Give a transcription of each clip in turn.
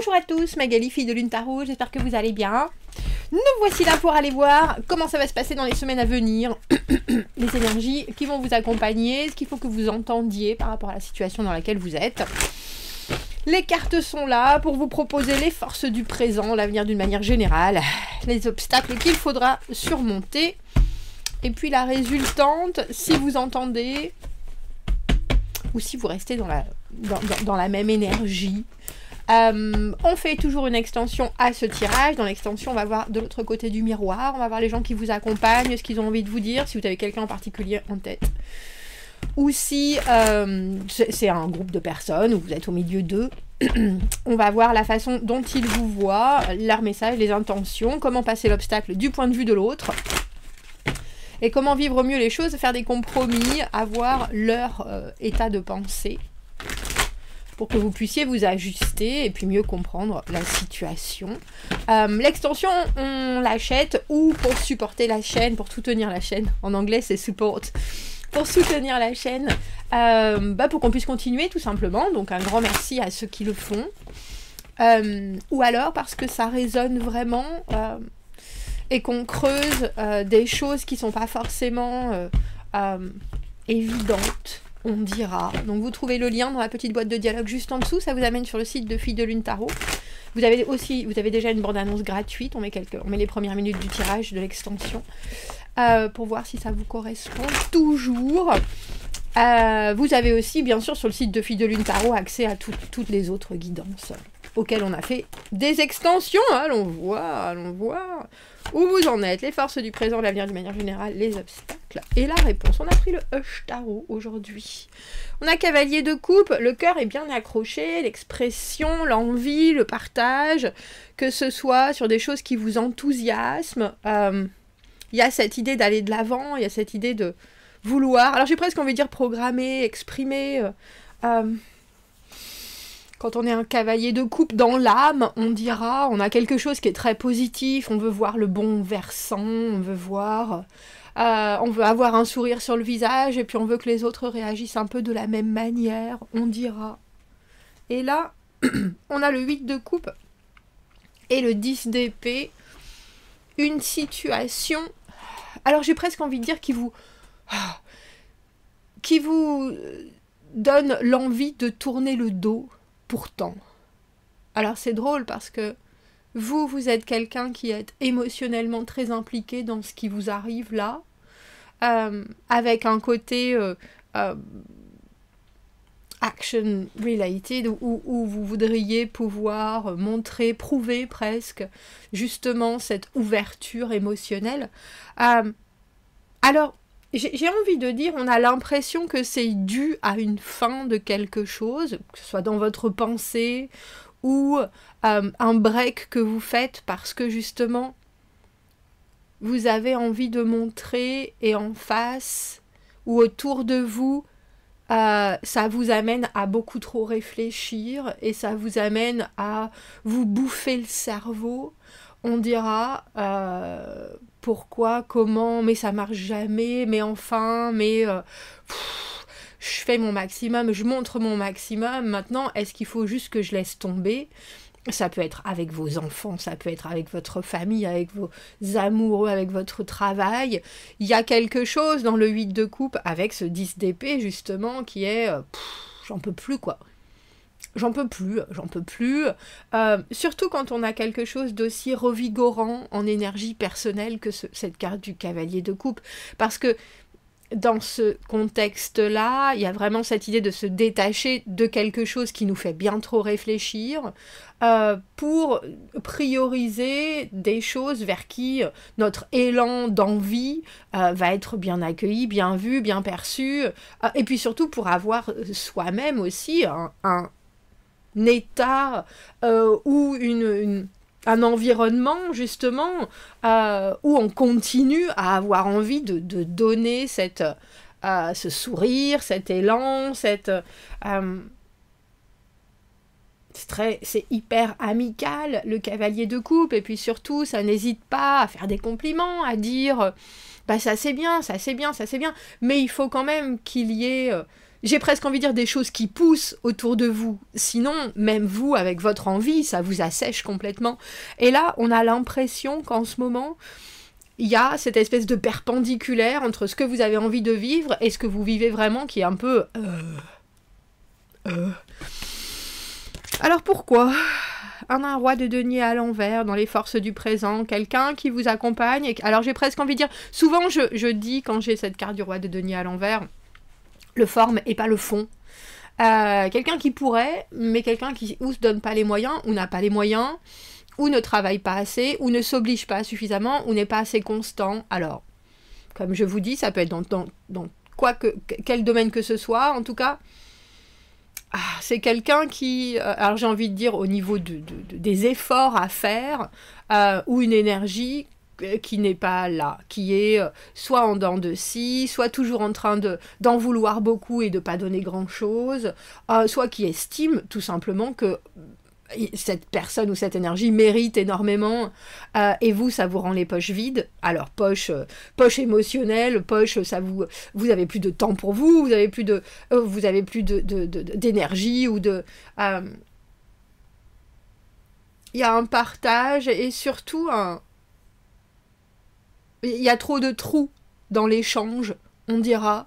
Bonjour à tous, Magali, fille de Lune Tarot, j'espère que vous allez bien. Nous voici là pour aller voir comment ça va se passer dans les semaines à venir, les énergies qui vont vous accompagner, ce qu'il faut que vous entendiez par rapport à la situation dans laquelle vous êtes. Les cartes sont là pour vous proposer les forces du présent, l'avenir d'une manière générale, les obstacles qu'il faudra surmonter, et puis la résultante, si vous entendez, ou si vous restez dans la même énergie. On fait toujours une extension à ce tirage. Dans l'extension, on va voir de l'autre côté du miroir, on va voir les gens qui vous accompagnent, ce qu'ils ont envie de vous dire, si vous avez quelqu'un en particulier en tête. Ou si c'est un groupe de personnes, ou vous êtes au milieu d'eux, on va voir la façon dont ils vous voient, leurs messages, les intentions, comment passer l'obstacle du point de vue de l'autre, et comment vivre mieux les choses, faire des compromis, avoir leur état de pensée, pour que vous puissiez vous ajuster et puis mieux comprendre la situation. L'extension, on l'achète ou pour supporter la chaîne, pour soutenir la chaîne. En anglais, c'est support. Pour soutenir la chaîne, pour qu'on puisse continuer tout simplement. Donc un grand merci à ceux qui le font. Ou alors parce que ça résonne vraiment et qu'on creuse des choses qui ne sont pas forcément évidentes. On dira. Donc vous trouvez le lien dans la petite boîte de dialogue juste en dessous, ça vous amène sur le site de Filles de Lune Tarot. Vous avez déjà une bande-annonce gratuite, on met les premières minutes du tirage de l'extension pour voir si ça vous correspond toujours. Vous avez aussi, bien sûr, sur le site de Filles de Lune Tarot, accès à toutes les autres guidances auxquelles on a fait des extensions. Allons voir où vous en êtes, les forces du présent, l'avenir d'une manière générale, les obstacles et la réponse. On a pris le Hush Tarot aujourd'hui. On a Cavalier de coupe, le cœur est bien accroché, l'expression, l'envie, le partage, que ce soit sur des choses qui vous enthousiasment. Il y a cette idée d'aller de l'avant, il y a cette idée de vouloir, alors j'ai presque envie de dire programmer, exprimer. Quand on est un cavalier de coupe dans l'âme, on dira, on a quelque chose qui est très positif, on veut voir le bon versant, on veut avoir un sourire sur le visage, et puis on veut que les autres réagissent un peu de la même manière, on dira. Et là, on a le 8 de coupe et le 10 d'épée, une situation, alors j'ai presque envie de dire qui vous donne l'envie de tourner le dos. Pourtant. Alors c'est drôle parce que vous êtes quelqu'un qui est émotionnellement très impliqué dans ce qui vous arrive là, avec un côté action related, où vous voudriez pouvoir montrer, prouver presque, justement cette ouverture émotionnelle. Alors, j'ai envie de dire, on a l'impression que c'est dû à une fin de quelque chose, que ce soit dans votre pensée ou un break que vous faites parce que justement, vous avez envie de montrer et en face ou autour de vous, ça vous amène à beaucoup trop réfléchir et ça vous amène à vous bouffer le cerveau. On dira pourquoi, comment, mais ça marche jamais, mais enfin, je fais mon maximum, je montre mon maximum. Maintenant, est-ce qu'il faut juste que je laisse tomber ? Ça peut être avec vos enfants, ça peut être avec votre famille, avec vos amoureux, avec votre travail. Il y a quelque chose dans le 8 de coupe avec ce 10 d'épée justement qui est j'en peux plus quoi. J'en peux plus. Surtout quand on a quelque chose d'aussi revigorant en énergie personnelle que cette carte du cavalier de coupe. Parce que dans ce contexte-là, il y a vraiment cette idée de se détacher de quelque chose qui nous fait bien trop réfléchir pour prioriser des choses vers qui notre élan d'envie va être bien accueilli, bien vu, bien perçu. Et puis surtout pour avoir soi-même aussi un état ou un environnement justement où on continue à avoir envie de donner ce sourire, cet élan, c'est hyper amical le cavalier de coupe et puis surtout ça n'hésite pas à faire des compliments, à dire ça c'est bien, mais il faut quand même qu'il y ait j'ai presque envie de dire des choses qui poussent autour de vous. Sinon, même vous, avec votre envie, ça vous assèche complètement. Et là, on a l'impression qu'en ce moment, il y a cette espèce de perpendiculaire entre ce que vous avez envie de vivre et ce que vous vivez vraiment, qui est un peu... Alors pourquoi un roi de denier à l'envers dans les forces du présent, quelqu'un qui vous accompagne. Alors j'ai presque envie de dire, souvent je dis quand j'ai cette carte du roi de denier à l'envers, le forme et pas le fond. Quelqu'un qui pourrait, mais quelqu'un qui ou se donne pas les moyens, ou n'a pas les moyens, ou ne travaille pas assez, ou ne s'oblige pas suffisamment, ou n'est pas assez constant. Alors, comme je vous dis, ça peut être dans quel domaine que ce soit, en tout cas... c'est quelqu'un qui, alors j'ai envie de dire au niveau des efforts à faire, ou une énergie qui n'est pas là, qui est soit en dents de scie, soit toujours en train d'en vouloir beaucoup et de pas donner grand-chose, soit qui estime tout simplement que cette personne ou cette énergie mérite énormément, et vous, ça vous rend les poches vides. Alors, poche émotionnelle, poche, vous avez plus de temps pour vous, vous avez plus d'énergie ou de... Il y a un partage et surtout il y a trop de trous dans l'échange, on dira.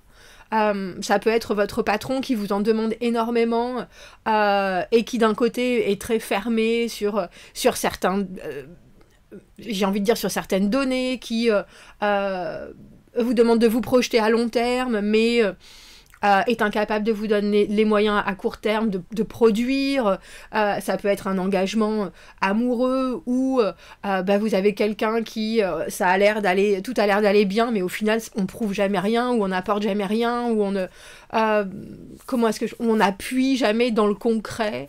Ça peut être votre patron qui vous en demande énormément et qui d'un côté est très fermé sur certains, j'ai envie de dire sur certaines données, qui vous demande de vous projeter à long terme, mais est incapable de vous donner les moyens à court terme de produire. Ça peut être un engagement amoureux où vous avez quelqu'un qui tout a l'air d'aller bien, mais au final on prouve jamais rien, ou on n'apporte jamais rien, ou on on n'appuie jamais dans le concret.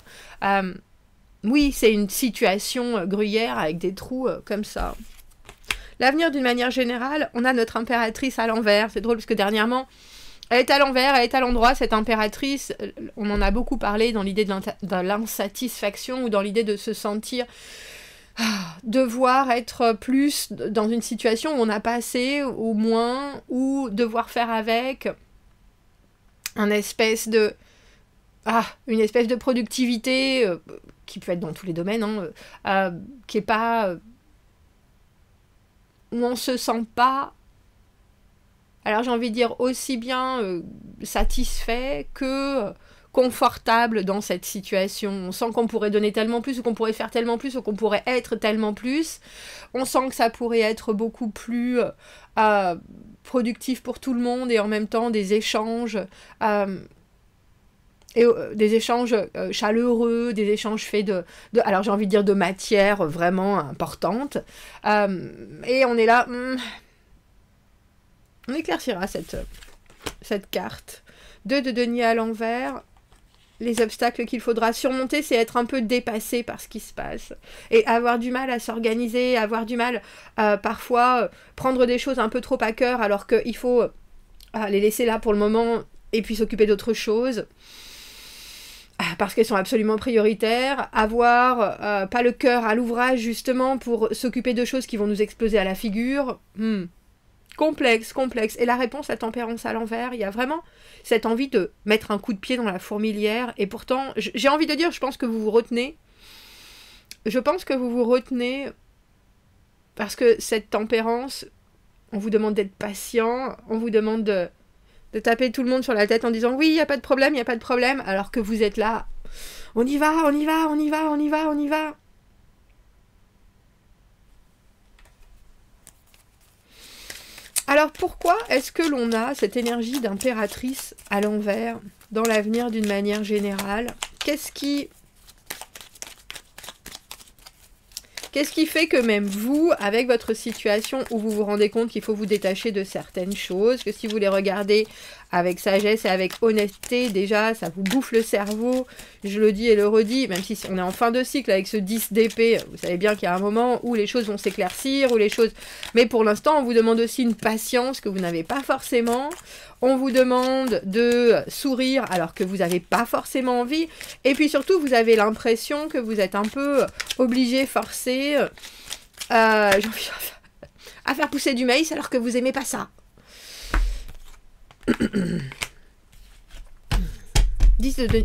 Oui, c'est une situation gruyère avec des trous comme ça. L'avenir d'une manière générale, on a notre impératrice à l'envers. C'est drôle parce que dernièrement, elle est à l'envers, elle est à l'endroit, cette impératrice. On en a beaucoup parlé dans l'idée de l'insatisfaction, ou dans l'idée de se sentir devoir être plus dans une situation où on n'a pas assez, ou moins, ou devoir faire avec une espèce de productivité qui peut être dans tous les domaines, qui est pas... où on se sent pas... Alors j'ai envie de dire aussi bien satisfait que confortable dans cette situation. On sent qu'on pourrait donner tellement plus, ou qu'on pourrait faire tellement plus, ou qu'on pourrait être tellement plus. On sent que ça pourrait être beaucoup plus productif pour tout le monde, et en même temps des échanges chaleureux, des échanges faits alors j'ai envie de dire de matière vraiment importante. Et on est là... On éclaircira cette carte. 2 de denier à l'envers. Les obstacles qu'il faudra surmonter, c'est être un peu dépassé par ce qui se passe. Et avoir du mal à s'organiser, avoir du mal parfois prendre des choses un peu trop à cœur, alors qu'il faut les laisser là pour le moment et puis s'occuper d'autres choses. Parce qu'elles sont absolument prioritaires. Avoir pas le cœur à l'ouvrage justement pour s'occuper de choses qui vont nous exploser à la figure. Complexe. Et la réponse à tempérance à l'envers, il y a vraiment cette envie de mettre un coup de pied dans la fourmilière. Et pourtant, j'ai envie de dire, je pense que vous vous retenez. Je pense que vous vous retenez parce que cette tempérance, on vous demande d'être patient, on vous demande de taper tout le monde sur la tête en disant « Oui, il n'y a pas de problème, alors que vous êtes là. On y va. Alors pourquoi est-ce que l'on a cette énergie d'impératrice à l'envers dans l'avenir d'une manière générale? Qu'est-ce qui fait que même vous, avec votre situation où vous vous rendez compte qu'il faut vous détacher de certaines choses, que si vous les regardez avec sagesse et avec honnêteté, déjà, ça vous bouffe le cerveau, je le dis et le redis, même si on est en fin de cycle avec ce 10 d'épée, vous savez bien qu'il y a un moment où les choses vont s'éclaircir, où les choses... Mais pour l'instant, on vous demande aussi une patience que vous n'avez pas forcément, on vous demande de sourire alors que vous n'avez pas forcément envie, et puis surtout, vous avez l'impression que vous êtes un peu obligé, forcé, à faire pousser du maïs alors que vous aimez pas ça.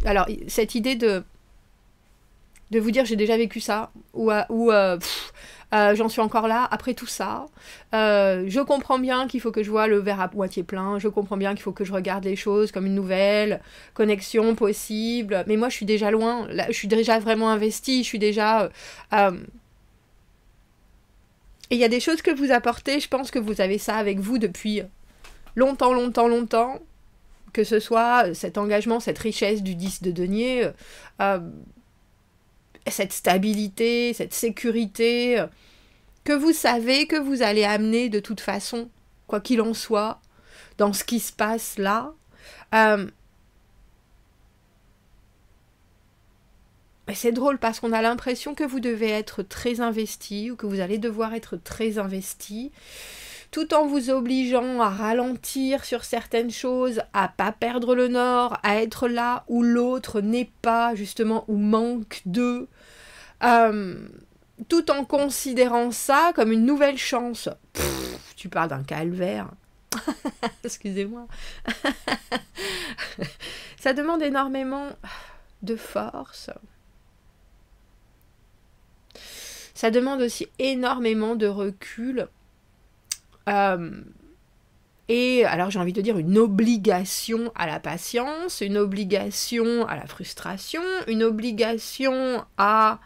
Alors, cette idée de vous dire j'ai déjà vécu ça, ou j'en suis encore là après tout ça, je comprends bien qu'il faut que je vois le verre à moitié plein, je comprends bien qu'il faut que je regarde les choses comme une nouvelle connexion possible, mais moi je suis déjà loin, là, je suis déjà vraiment investie, je suis déjà... Et il y a des choses que vous apportez, je pense que vous avez ça avec vous depuis longtemps, que ce soit cet engagement, cette richesse du 10 de denier, cette stabilité, cette sécurité, que vous savez que vous allez amener de toute façon, quoi qu'il en soit, dans ce qui se passe là. C'est drôle parce qu'on a l'impression que vous devez être très investi ou que vous allez devoir être très investi, tout en vous obligeant à ralentir sur certaines choses, à pas perdre le nord, à être là où l'autre n'est pas, justement, ou manque de, tout en considérant ça comme une nouvelle chance. Tu parles d'un calvaire. Excusez-moi. Ça demande énormément de force. Ça demande aussi énormément de recul. Et alors j'ai envie de dire une obligation à la patience, une obligation à la frustration, une obligation à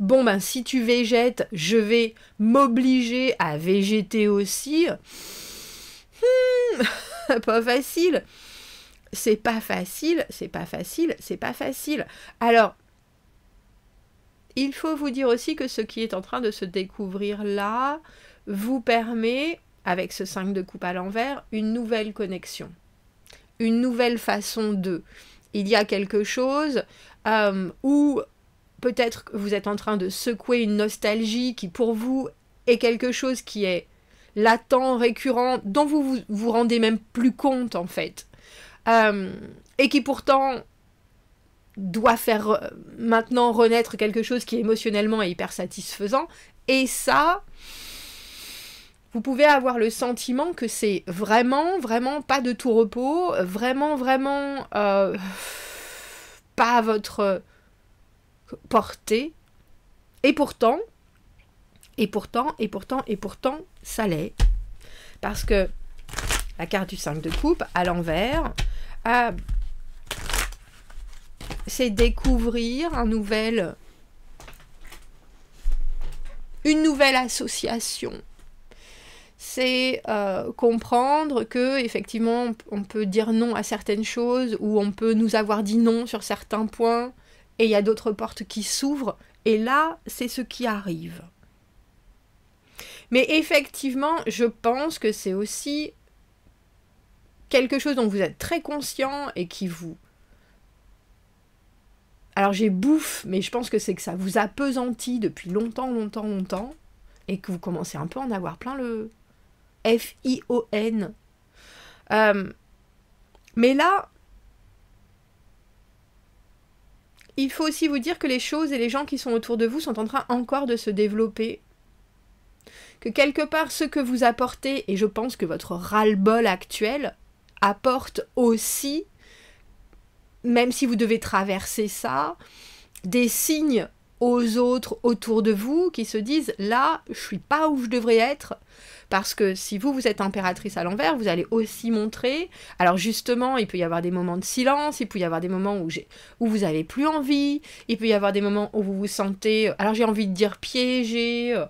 bon ben si tu végètes, je vais m'obliger à végéter aussi. Pas facile. C'est pas facile, c'est pas facile, c'est pas facile. Alors, il faut vous dire aussi que ce qui est en train de se découvrir là vous permet, avec ce 5 de coupe à l'envers, une nouvelle connexion. Une nouvelle façon de. Il y a quelque chose où peut-être que vous êtes en train de secouer une nostalgie qui pour vous est quelque chose qui est latent, récurrent, dont vous vous rendez même plus compte en fait. Et qui pourtant doit faire maintenant renaître quelque chose qui émotionnellement est hyper satisfaisant. Et ça, vous pouvez avoir le sentiment que c'est vraiment, vraiment pas de tout repos, vraiment, vraiment pas à votre portée. Et pourtant, ça l'est. Parce que la carte du 5 de coupe à l'envers, c'est découvrir une nouvelle association. C'est comprendre que effectivement on peut dire non à certaines choses ou on peut nous avoir dit non sur certains points et il y a d'autres portes qui s'ouvrent et là c'est ce qui arrive. Mais effectivement, je pense que c'est aussi quelque chose dont vous êtes très conscient et qui vous... Alors j'ai bouffe, mais je pense que c'est que ça vous appesantit depuis longtemps, et que vous commencez un peu à en avoir plein le F-I-O-N. Mais là, il faut aussi vous dire que les choses et les gens qui sont autour de vous sont en train encore de se développer. Que quelque part, ce que vous apportez, et je pense que votre ras-le-bol actuel apporte aussi, même si vous devez traverser ça, des signes aux autres autour de vous qui se disent « là, je suis pas où je devrais être ». Parce que si vous êtes impératrice à l'envers, vous allez aussi montrer... Alors justement, il peut y avoir des moments de silence, il peut y avoir des moments où vous n'avez plus envie, il peut y avoir des moments où vous vous sentez, alors j'ai envie de dire piégé,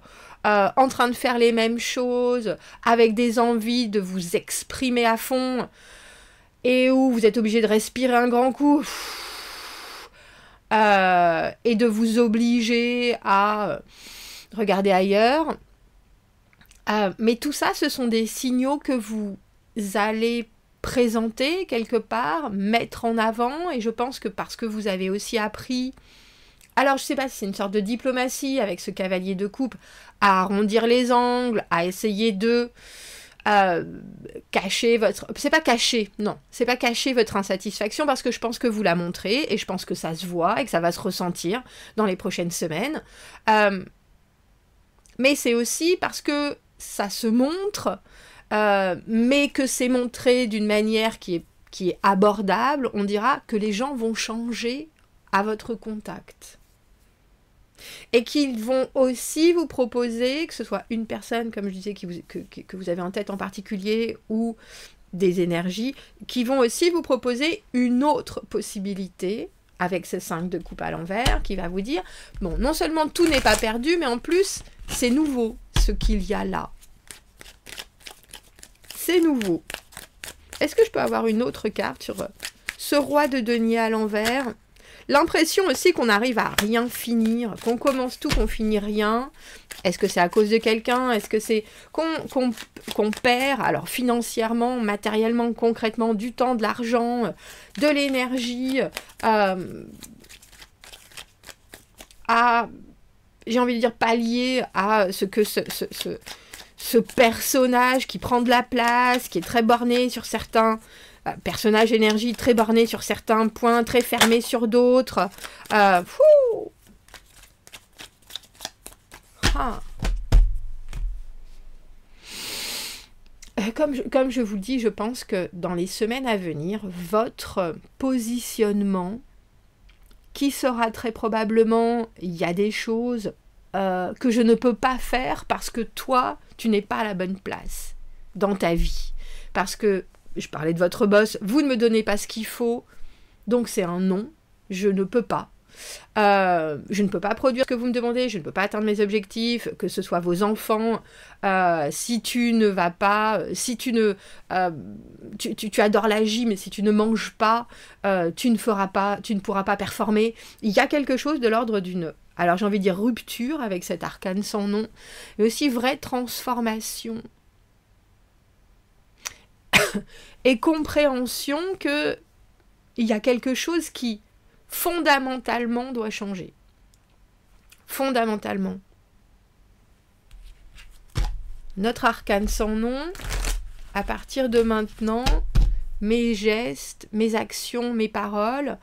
en train de faire les mêmes choses, avec des envies de vous exprimer à fond, et où vous êtes obligé de respirer un grand coup, et de vous obliger à regarder ailleurs. Mais tout ça, ce sont des signaux que vous allez présenter quelque part, mettre en avant, et je pense que parce que vous avez aussi appris... Alors, je sais pas si c'est une sorte de diplomatie avec ce cavalier de coupe, à arrondir les angles, à essayer de cacher votre... C'est pas cacher, non. C'est pas cacher votre insatisfaction parce que je pense que vous la montrez et je pense que ça se voit et que ça va se ressentir dans les prochaines semaines. Mais c'est aussi parce que ça se montre, mais que c'est montré d'une manière qui qui est abordable, on dira que les gens vont changer à votre contact. Et qu'ils vont aussi vous proposer, que ce soit une personne, comme je disais, que vous avez en tête en particulier, ou des énergies, qui vont aussi vous proposer une autre possibilité, avec ce 5 de coupe à l'envers, qui va vous dire, bon, non seulement tout n'est pas perdu, mais en plus, c'est nouveau, ce qu'il y a là. C'est nouveau. Est-ce que je peux avoir une autre carte sur ce roi de denier à l'envers? L'impression aussi qu'on arrive à rien finir, qu'on commence tout, qu'on finit rien. Est-ce que c'est à cause de quelqu'un? Est-ce que c'est qu'on perd, alors financièrement, matériellement, concrètement, du temps, de l'argent, de l'énergie, à, j'ai envie de dire, pallier à ce que ce personnage qui prend de la place, qui est très borné sur certains... personnage énergie très borné sur certains points, très fermé sur d'autres. Comme je vous le dis, je pense que dans les semaines à venir, votre positionnement, qui sera très probablement, il y a des choses que je ne peux pas faire parce que toi, tu n'es pas à la bonne place dans ta vie. Parce que je parlais de votre boss, vous ne me donnez pas ce qu'il faut, donc c'est un non, je ne peux pas. Je ne peux pas produire ce que vous me demandez, je ne peux pas atteindre mes objectifs, que ce soit vos enfants, si tu ne vas pas, si tu ne... tu adores la gym, mais si tu ne manges pas, tu ne pourras pas performer. Il y a quelque chose de l'ordre d'une... Alors j'ai envie de dire rupture avec cet arcane sans nom, mais aussi vraie transformation. Et compréhension que il y a quelque chose qui fondamentalement doit changer. Fondamentalement. Notre arcane sans nom, à partir de maintenant, mes gestes, mes actions, mes paroles,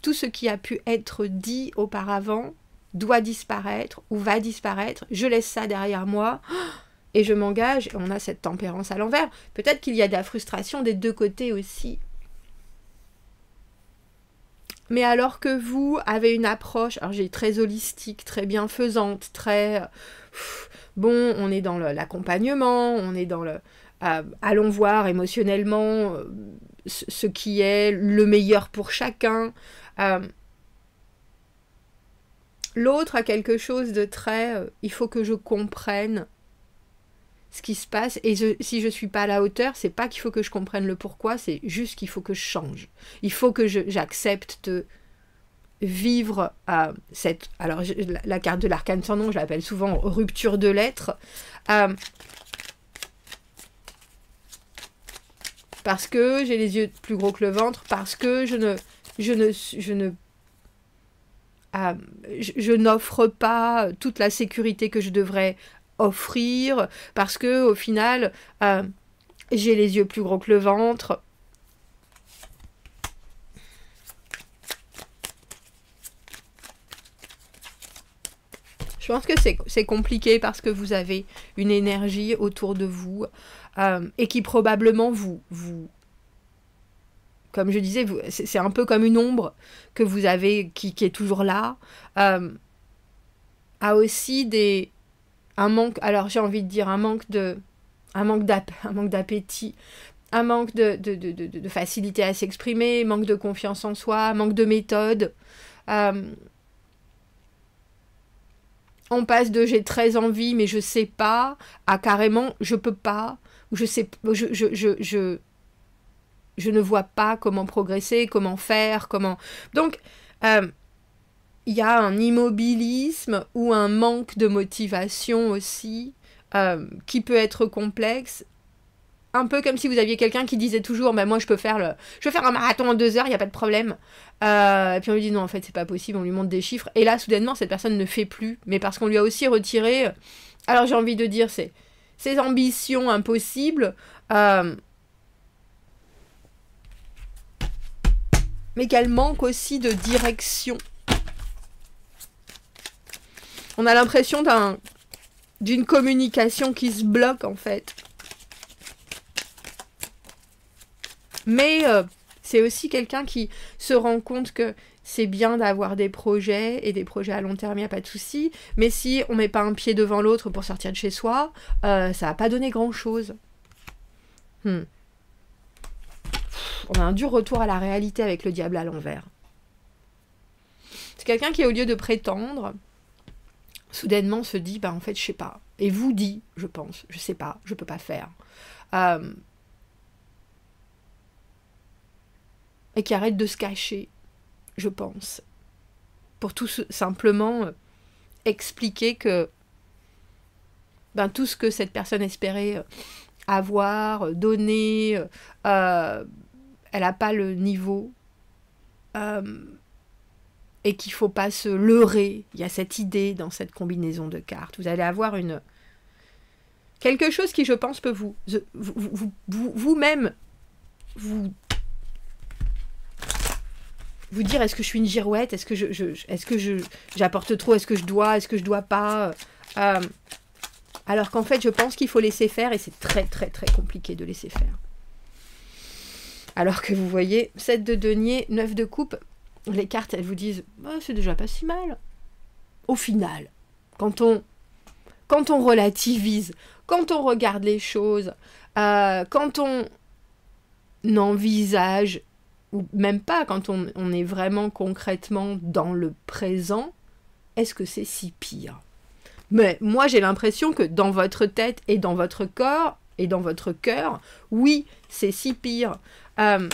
tout ce qui a pu être dit auparavant doit disparaître ou va disparaître. Je laisse ça derrière moi. Et je m'engage, on a cette tempérance à l'envers. Peut-être qu'il y a de la frustration des deux côtés aussi. Mais alors que vous avez une approche, alors j'ai très holistique, très bienfaisante, très... bon, on est dans l'accompagnement, on est dans le... allons voir émotionnellement ce qui est le meilleur pour chacun. L'autre a quelque chose de très... il faut que je comprenne ce qui se passe, et si je suis pas à la hauteur, c'est pas qu'il faut que je comprenne le pourquoi, c'est juste qu'il faut que je change. Il faut que j'accepte de vivre cette... Alors, la carte de l'arcane sans nom, je l'appelle souvent rupture de l'être, parce que j'ai les yeux plus gros que le ventre, parce que je n'offre pas toute la sécurité que je devrais offrir, parce que au final j'ai les yeux plus gros que le ventre. Je pense que c'est compliqué parce que vous avez une énergie autour de vous et qui probablement vous comme je disais, c'est un peu comme une ombre que vous avez qui est toujours là, a aussi un manque, alors j'ai envie de dire un manque d'appétit, un manque de facilité à s'exprimer, manque de confiance en soi, manque de méthode. On passe de j'ai très envie mais je sais pas à carrément je peux pas, ou je ne vois pas comment progresser, comment faire, comment... Donc, il y a un immobilisme ou un manque de motivation aussi qui peut être complexe. Un peu comme si vous aviez quelqu'un qui disait toujours bah, « moi je peux faire un marathon en 2 heures, il n'y a pas de problème ». Et puis on lui dit « non, en fait, c'est pas possible », on lui montre des chiffres. Et là, soudainement, cette personne ne fait plus, mais parce qu'on lui a aussi retiré... alors j'ai envie de dire, ses ambitions impossibles... mais qu'elle manque aussi de direction. On a l'impression d'une communication qui se bloque, en fait. Mais c'est aussi quelqu'un qui se rend compte que c'est bien d'avoir des projets, et des projets à long terme, il n'y a pas de souci. Mais si on ne met pas un pied devant l'autre pour sortir de chez soi, ça ne va pas donner grand-chose. On a un dur retour à la réalité avec le diable à l'envers. C'est quelqu'un qui, au lieu de prétendre, soudainement se dit, en fait, je sais pas. Et vous dit, je pense, je sais pas, je peux pas faire. Et qui arrête de se cacher, je pense. Pour tout simplement expliquer que tout ce que cette personne espérait avoir, donner, elle n'a pas le niveau. Et qu'il ne faut pas se leurrer. Il y a cette idée dans cette combinaison de cartes. Vous allez avoir quelque chose qui, je pense, peut vous-même vous dire, est-ce que je suis une girouette, est-ce que j'apporte trop, est-ce que je dois pas, alors qu'en fait, je pense qu'il faut laisser faire, et c'est très, très, très compliqué de laisser faire. Alors que vous voyez, 7 de denier, 9 de coupe, les cartes, elles vous disent, c'est déjà pas si mal. Au final, quand on relativise, quand on regarde les choses, quand on envisage, ou même pas, quand on est vraiment concrètement dans le présent, est-ce que c'est si pire? Mais moi, j'ai l'impression que dans votre tête et dans votre corps et dans votre cœur, oui, c'est si pire. Il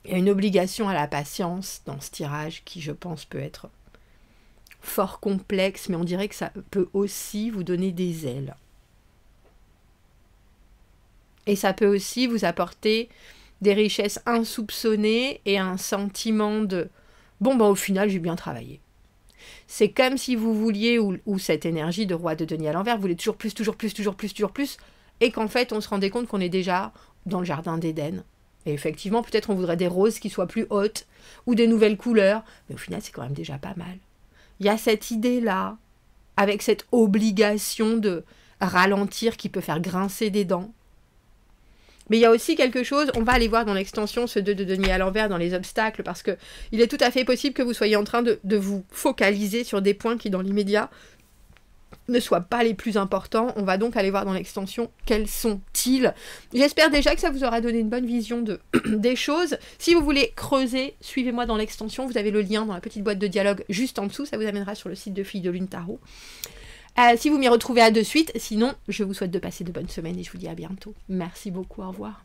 y a une obligation à la patience dans ce tirage qui, je pense, peut être fort complexe, mais on dirait que ça peut aussi vous donner des ailes. Et ça peut aussi vous apporter des richesses insoupçonnées et un sentiment de « bon, au final, j'ai bien travaillé ». C'est comme si vous vouliez, ou cette énergie de roi de denier à l'envers, vous voulez toujours plus, et qu'en fait, on se rendait compte qu'on est déjà dans le jardin d'Éden. Et effectivement, peut-être on voudrait des roses qui soient plus hautes, ou des nouvelles couleurs, mais au final, c'est quand même déjà pas mal. Il y a cette idée-là, avec cette obligation de ralentir qui peut faire grincer des dents. Mais il y a aussi quelque chose, on va aller voir dans l'extension ce 2 de denier à l'envers dans les obstacles, parce que il est tout à fait possible que vous soyez en train de vous focaliser sur des points qui, dans l'immédiat, ne soient pas les plus importants. On va donc aller voir dans l'extension quels sont-ils. J'espère déjà que ça vous aura donné une bonne vision des choses. Si vous voulez creuser, suivez-moi dans l'extension. Vous avez le lien dans la petite boîte de dialogue juste en dessous. Ça vous amènera sur le site de Filles de Lune Tarot. Si vous m'y retrouvez à de suite, sinon je vous souhaite de passer de bonnes semaines et je vous dis à bientôt. Merci beaucoup, au revoir.